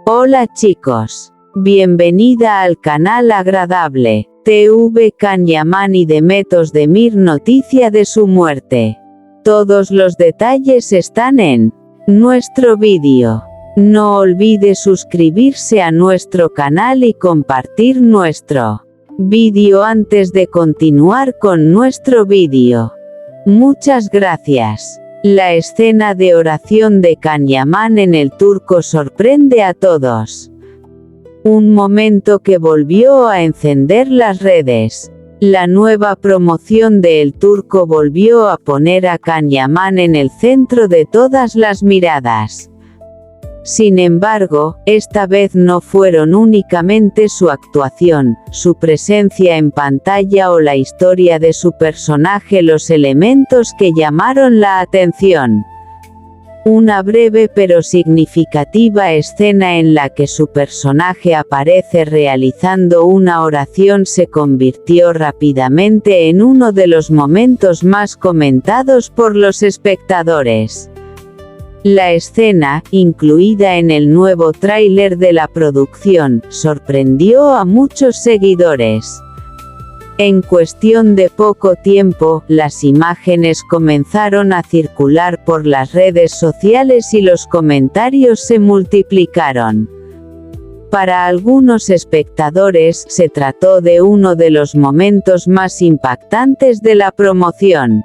Hola chicos. Bienvenida al canal agradable. TV Can Yaman y Demet Özdemir noticia de su muerte. Todos los detalles están en nuestro vídeo. No olvide suscribirse a nuestro canal y compartir nuestro vídeo antes de continuar con nuestro vídeo. Muchas gracias. La escena de oración de Can Yaman en el turco sorprende a todos. Un momento que volvió a encender las redes. La nueva promoción de El Turco volvió a poner a Can Yaman en el centro de todas las miradas. Sin embargo, esta vez no fueron únicamente su actuación, su presencia en pantalla o la historia de su personaje los elementos que llamaron la atención. Una breve pero significativa escena en la que su personaje aparece realizando una oración se convirtió rápidamente en uno de los momentos más comentados por los espectadores. La escena, incluida en el nuevo tráiler de la producción, sorprendió a muchos seguidores. En cuestión de poco tiempo, las imágenes comenzaron a circular por las redes sociales y los comentarios se multiplicaron. Para algunos espectadores, se trató de uno de los momentos más impactantes de la promoción.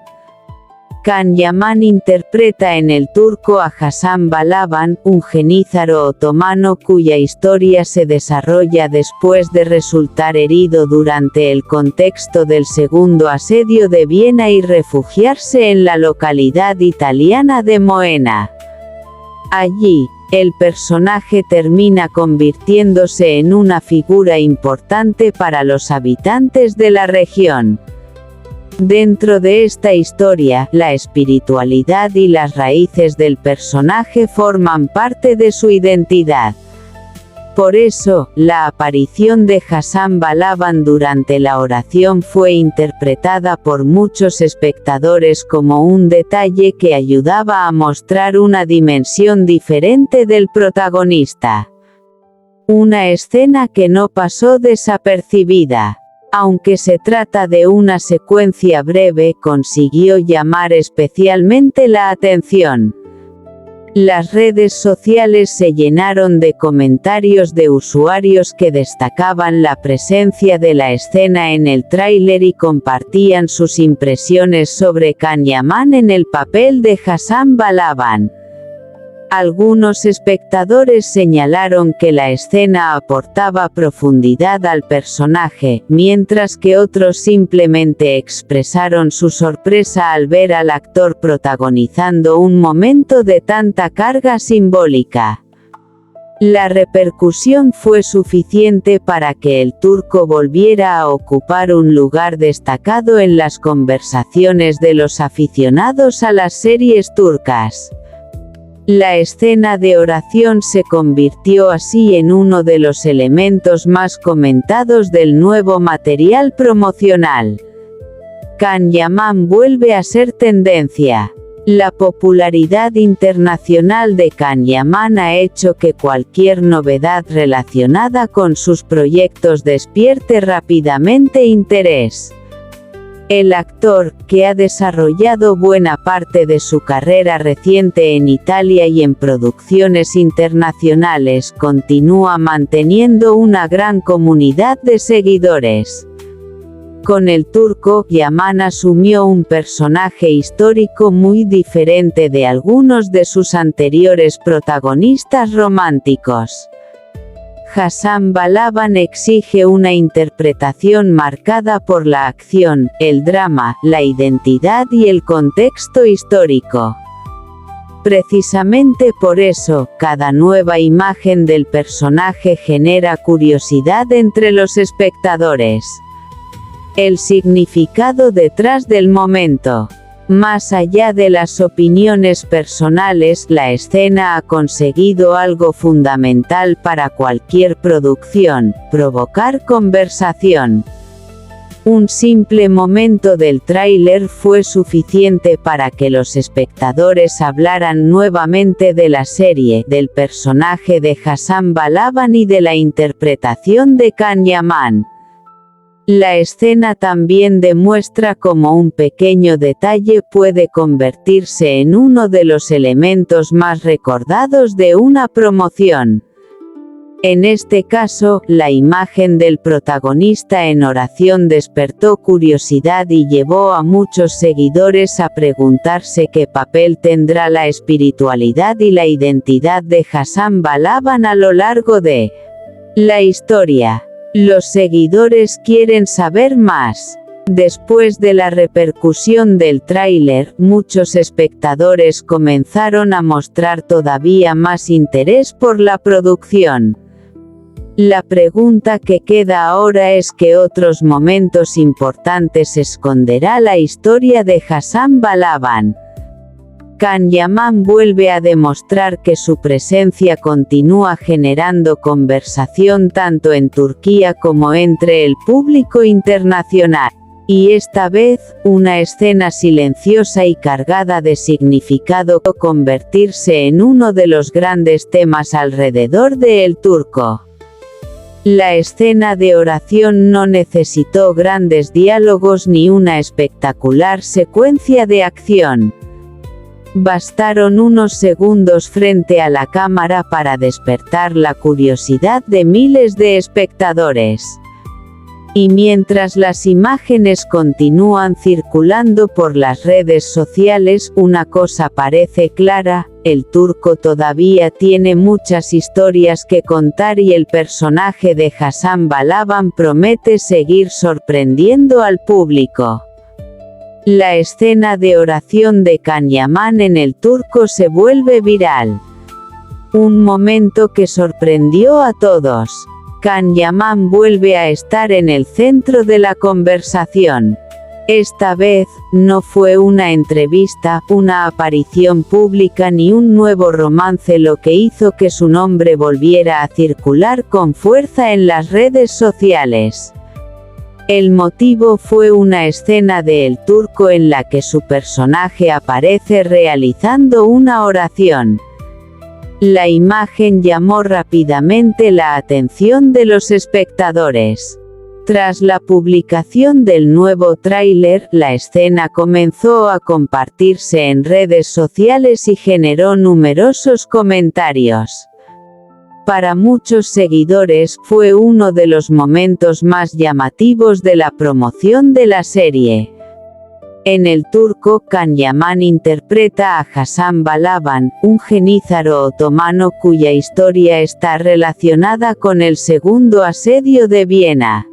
Can Yaman interpreta en El Turco a Hasan Balaban, un jenízaro otomano cuya historia se desarrolla después de resultar herido durante el contexto del segundo asedio de Viena y refugiarse en la localidad italiana de Moena. Allí, el personaje termina convirtiéndose en una figura importante para los habitantes de la región. Dentro de esta historia, la espiritualidad y las raíces del personaje forman parte de su identidad. Por eso, la aparición de Hasan Balaban durante la oración fue interpretada por muchos espectadores como un detalle que ayudaba a mostrar una dimensión diferente del protagonista. Una escena que no pasó desapercibida. Aunque se trata de una secuencia breve, consiguió llamar especialmente la atención. Las redes sociales se llenaron de comentarios de usuarios que destacaban la presencia de la escena en el tráiler y compartían sus impresiones sobre Can Yaman en el papel de Hasan Balaban. Algunos espectadores señalaron que la escena aportaba profundidad al personaje, mientras que otros simplemente expresaron su sorpresa al ver al actor protagonizando un momento de tanta carga simbólica. La repercusión fue suficiente para que El Turco volviera a ocupar un lugar destacado en las conversaciones de los aficionados a las series turcas. La escena de oración se convirtió así en uno de los elementos más comentados del nuevo material promocional. Can Yaman vuelve a ser tendencia. La popularidad internacional de Can Yaman ha hecho que cualquier novedad relacionada con sus proyectos despierte rápidamente interés. El actor, que ha desarrollado buena parte de su carrera reciente en Italia y en producciones internacionales, continúa manteniendo una gran comunidad de seguidores. Con El Turco, Yaman asumió un personaje histórico muy diferente de algunos de sus anteriores protagonistas románticos. Hasan Balaban exige una interpretación marcada por la acción, el drama, la identidad y el contexto histórico. Precisamente por eso, cada nueva imagen del personaje genera curiosidad entre los espectadores. El significado detrás del momento. Más allá de las opiniones personales, la escena ha conseguido algo fundamental para cualquier producción: provocar conversación. Un simple momento del tráiler fue suficiente para que los espectadores hablaran nuevamente de la serie, del personaje de Hassan Balaban y de la interpretación de Can Yaman. La escena también demuestra cómo un pequeño detalle puede convertirse en uno de los elementos más recordados de una promoción. En este caso, la imagen del protagonista en oración despertó curiosidad y llevó a muchos seguidores a preguntarse qué papel tendrá la espiritualidad y la identidad de Hassan Balaban a lo largo de la historia. Los seguidores quieren saber más. Después de la repercusión del tráiler, muchos espectadores comenzaron a mostrar todavía más interés por la producción. La pregunta que queda ahora es ¿qué otros momentos importantes esconderá la historia de Hassan Balaban? Can Yaman vuelve a demostrar que su presencia continúa generando conversación tanto en Turquía como entre el público internacional. Y esta vez, una escena silenciosa y cargada de significado convertirse en uno de los grandes temas alrededor de El Turco. La escena de oración no necesitó grandes diálogos ni una espectacular secuencia de acción. Bastaron unos segundos frente a la cámara para despertar la curiosidad de miles de espectadores. Y mientras las imágenes continúan circulando por las redes sociales, una cosa parece clara: El Turco todavía tiene muchas historias que contar y el personaje de Hassan Balaban promete seguir sorprendiendo al público. La escena de oración de Can Yaman en El Turco se vuelve viral. Un momento que sorprendió a todos. Can Yaman vuelve a estar en el centro de la conversación. Esta vez, no fue una entrevista, una aparición pública ni un nuevo romance lo que hizo que su nombre volviera a circular con fuerza en las redes sociales. El motivo fue una escena de El Turco en la que su personaje aparece realizando una oración. La imagen llamó rápidamente la atención de los espectadores. Tras la publicación del nuevo tráiler, la escena comenzó a compartirse en redes sociales y generó numerosos comentarios. Para muchos seguidores, fue uno de los momentos más llamativos de la promoción de la serie. En El Turco, Can Yaman interpreta a Hassan Balaban, un jenízaro otomano cuya historia está relacionada con el segundo asedio de Viena.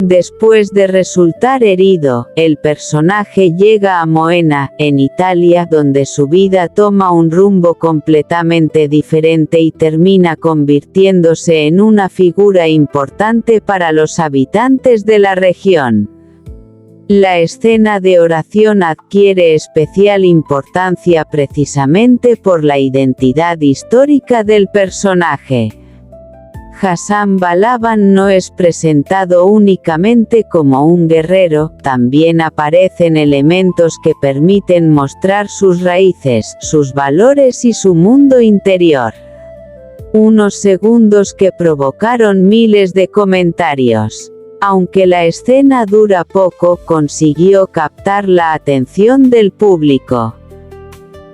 Después de resultar herido, el personaje llega a Moena, en Italia, donde su vida toma un rumbo completamente diferente y termina convirtiéndose en una figura importante para los habitantes de la región. La escena de oración adquiere especial importancia precisamente por la identidad histórica del personaje. Hassan Balaban no es presentado únicamente como un guerrero, también aparecen elementos que permiten mostrar sus raíces, sus valores y su mundo interior. Unos segundos que provocaron miles de comentarios. Aunque la escena dura poco, consiguió captar la atención del público.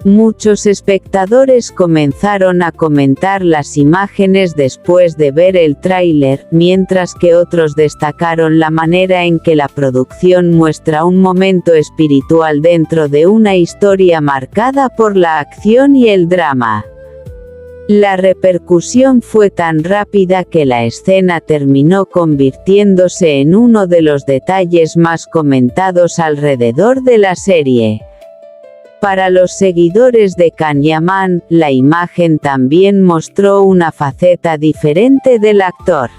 Muchos espectadores comenzaron a comentar las imágenes después de ver el tráiler, mientras que otros destacaron la manera en que la producción muestra un momento espiritual dentro de una historia marcada por la acción y el drama. La repercusión fue tan rápida que la escena terminó convirtiéndose en uno de los detalles más comentados alrededor de la serie. Para los seguidores de Can Yaman, la imagen también mostró una faceta diferente del actor.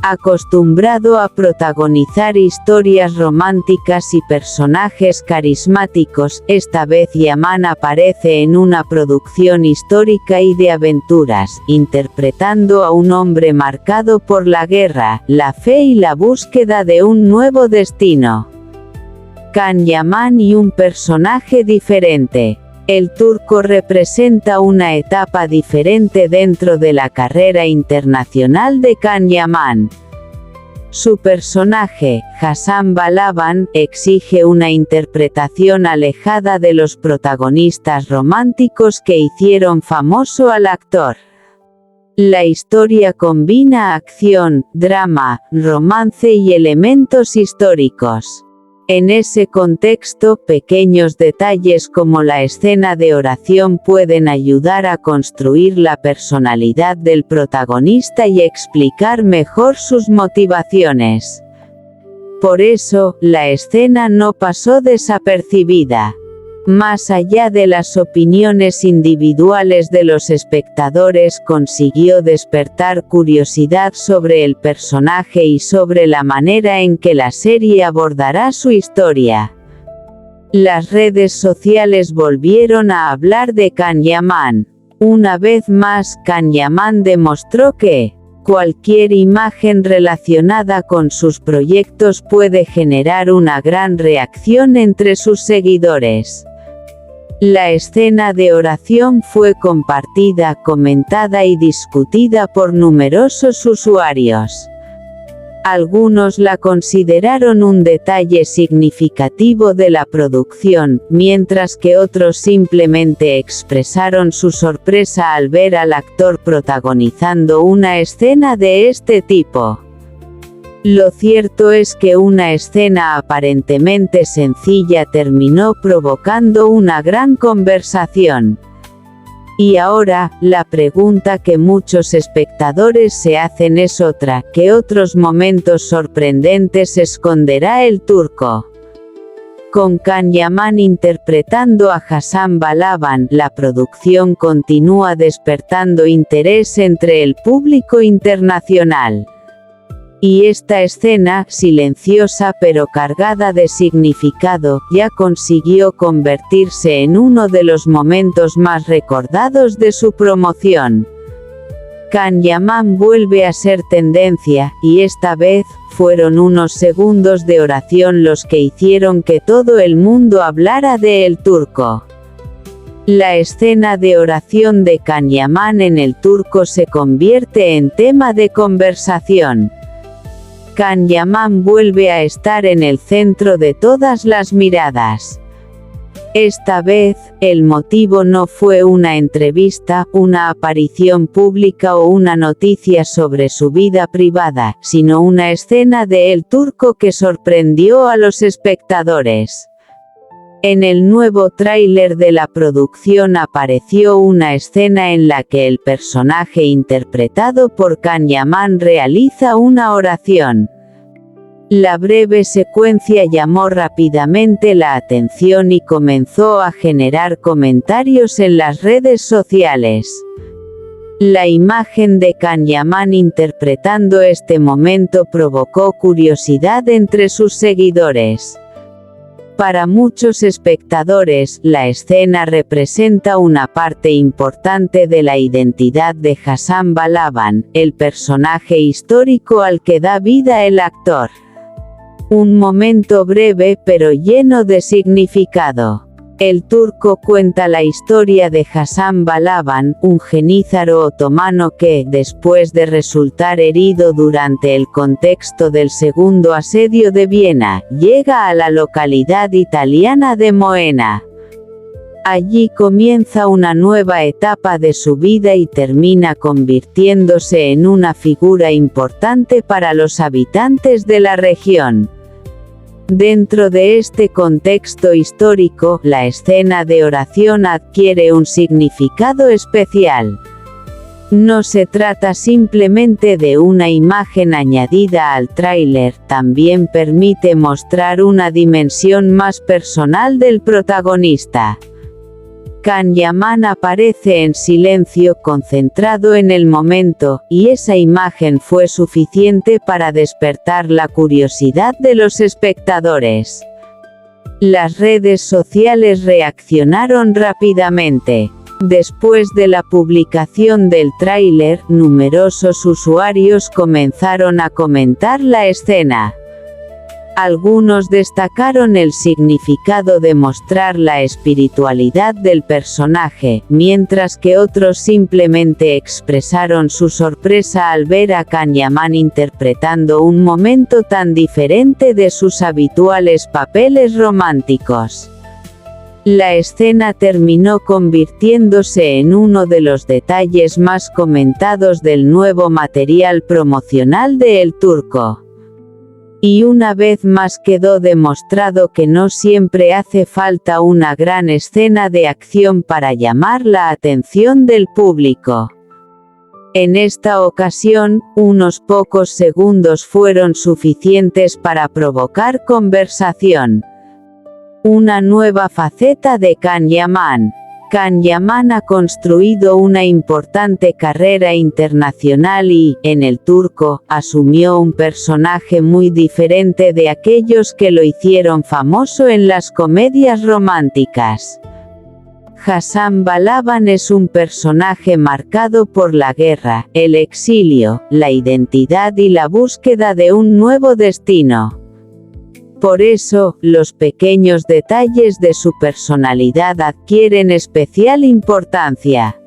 Acostumbrado a protagonizar historias románticas y personajes carismáticos, esta vez Yaman aparece en una producción histórica y de aventuras, interpretando a un hombre marcado por la guerra, la fe y la búsqueda de un nuevo destino. Can Yaman y un personaje diferente. El turco representa una etapa diferente dentro de la carrera internacional de Can Yaman. Su personaje, Hasan Balaban, exige una interpretación alejada de los protagonistas románticos que hicieron famoso al actor. La historia combina acción, drama, romance y elementos históricos. En ese contexto, pequeños detalles como la escena de oración pueden ayudar a construir la personalidad del protagonista y explicar mejor sus motivaciones. Por eso, la escena no pasó desapercibida. Más allá de las opiniones individuales de los espectadores, consiguió despertar curiosidad sobre el personaje y sobre la manera en que la serie abordará su historia. Las redes sociales volvieron a hablar de Can Yaman. Una vez más, Can Yaman demostró que cualquier imagen relacionada con sus proyectos puede generar una gran reacción entre sus seguidores. La escena de oración fue compartida, comentada y discutida por numerosos usuarios. Algunos la consideraron un detalle significativo de la producción, mientras que otros simplemente expresaron su sorpresa al ver al actor protagonizando una escena de este tipo. Lo cierto es que una escena aparentemente sencilla terminó provocando una gran conversación. Y ahora, la pregunta que muchos espectadores se hacen es otra: ¿qué otros momentos sorprendentes esconderá el turco? Con Can Yaman interpretando a Hasan Balaban, la producción continúa despertando interés entre el público internacional. Y esta escena, silenciosa pero cargada de significado, ya consiguió convertirse en uno de los momentos más recordados de su promoción. Can Yaman vuelve a ser tendencia, y esta vez, fueron unos segundos de oración los que hicieron que todo el mundo hablara de el turco. La escena de oración de Can Yaman en el turco se convierte en tema de conversación. Can Yaman vuelve a estar en el centro de todas las miradas. Esta vez, el motivo no fue una entrevista, una aparición pública o una noticia sobre su vida privada, sino una escena de el turco que sorprendió a los espectadores. En el nuevo tráiler de la producción apareció una escena en la que el personaje interpretado por Can Yaman realiza una oración. La breve secuencia llamó rápidamente la atención y comenzó a generar comentarios en las redes sociales. La imagen de Can Yaman interpretando este momento provocó curiosidad entre sus seguidores. Para muchos espectadores, la escena representa una parte importante de la identidad de Hasan Balaban, el personaje histórico al que da vida el actor. Un momento breve pero lleno de significado. El turco cuenta la historia de Hasan Balaban, un jenízaro otomano que, después de resultar herido durante el contexto del segundo asedio de Viena, llega a la localidad italiana de Moena. Allí comienza una nueva etapa de su vida y termina convirtiéndose en una figura importante para los habitantes de la región. Dentro de este contexto histórico, la escena de oración adquiere un significado especial. No se trata simplemente de una imagen añadida al tráiler, también permite mostrar una dimensión más personal del protagonista. Can Yaman aparece en silencio concentrado en el momento, y esa imagen fue suficiente para despertar la curiosidad de los espectadores. Las redes sociales reaccionaron rápidamente. Después de la publicación del tráiler, numerosos usuarios comenzaron a comentar la escena. Algunos destacaron el significado de mostrar la espiritualidad del personaje, mientras que otros simplemente expresaron su sorpresa al ver a Can Yaman interpretando un momento tan diferente de sus habituales papeles románticos. La escena terminó convirtiéndose en uno de los detalles más comentados del nuevo material promocional de El Turco. Y una vez más quedó demostrado que no siempre hace falta una gran escena de acción para llamar la atención del público. En esta ocasión, unos pocos segundos fueron suficientes para provocar conversación. Una nueva faceta de Can Yaman. Can Yaman ha construido una importante carrera internacional y, en El Turco, asumió un personaje muy diferente de aquellos que lo hicieron famoso en las comedias románticas. Hasan Balaban es un personaje marcado por la guerra, el exilio, la identidad y la búsqueda de un nuevo destino. Por eso, los pequeños detalles de su personalidad adquieren especial importancia.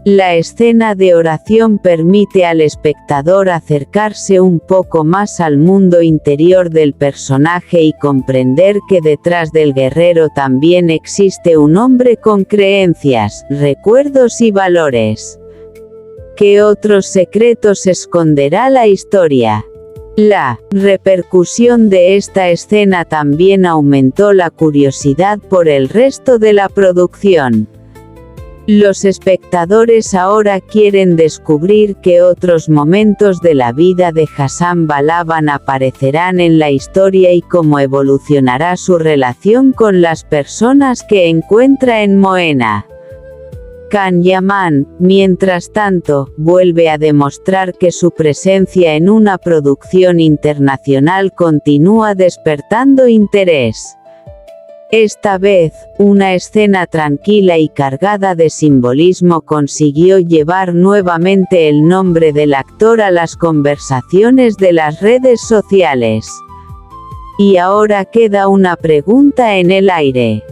La escena de oración permite al espectador acercarse un poco más al mundo interior del personaje y comprender que detrás del guerrero también existe un hombre con creencias, recuerdos y valores. ¿Qué otros secretos esconderá la historia? La repercusión de esta escena también aumentó la curiosidad por el resto de la producción. Los espectadores ahora quieren descubrir qué otros momentos de la vida de Hasan Balaban aparecerán en la historia y cómo evolucionará su relación con las personas que encuentra en Moena. Can Yaman, mientras tanto, vuelve a demostrar que su presencia en una producción internacional continúa despertando interés. Esta vez, una escena tranquila y cargada de simbolismo consiguió llevar nuevamente el nombre del actor a las conversaciones de las redes sociales. Y ahora queda una pregunta en el aire.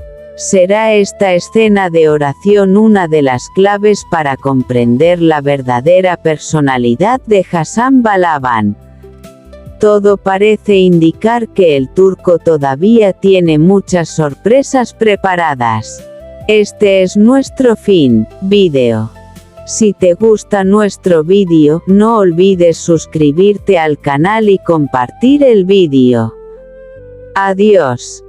¿Será esta escena de oración una de las claves para comprender la verdadera personalidad de Hasan Balaban? Todo parece indicar que El Turco todavía tiene muchas sorpresas preparadas. Este es nuestro vídeo. Si te gusta nuestro vídeo, no olvides suscribirte al canal y compartir el vídeo. Adiós.